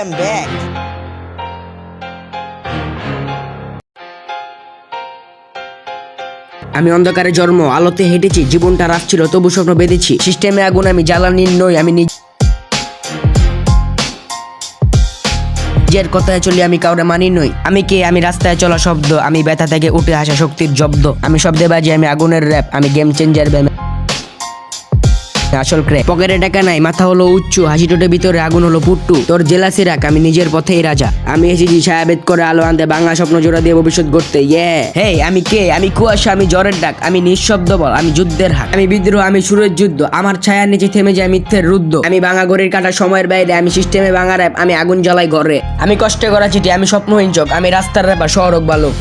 am back. আমি অন্ধকারে জন্ম, আলোতে হেঁটেছি, জীবনটা রাত ছিল তবু স্বপ্ন বেঁধেছি। সিস্টেমে আগুন, আমি জ্বালানি নই, আমি নিজের কথায় চলি, আমি কাউরে মানি নই। আমি কে? আমি রাস্তায় চলা শব্দ, আমি ব্যথা থেকে উঠে আসা শক্তির জব্দ। আমি শব্দে বাজি, আমি আগুনের র্যাপ, আমি গেম চেঞ্জার আসল ক্র্যাক। পকেটে টাকা নাই, মাথা হলো উচ্চু, হাসি টোটে ভিতরে আগুন হলো পুট্টু। তোর জেলাসি রাখ, আমি নিজের পথেই রাজা। আমি এসেছি ছায়াভেদ করে আলো আনতে, বাংলা স্বপ্ন জোড়া দিয়ে ভবিষ্যৎ গড়তে। হেই, আমি কে? আমি কুয়াশা, আমি জ্বরের ডাক, আমি নিঃশব্দ বল, আমি যুদ্ধের হাক, আমি বিদ্রোহ, আমি সুরের যুদ্ধ। আমার ছায়ার নিচে থেমে যায় মিথ্যের রুদ্ধ। আমি ভাঙা ঘড়ির কাটা সময়ের বাইরে, আমি সিস্টেমে ভাঙা র্যাপ, আমি আগুন জ্বালাই ঘরে। আমি কষ্টে করা চিঠি, আমি স্বপ্নহীন চোখ, আমি রাস্তার র্যাপার শহরক বালক।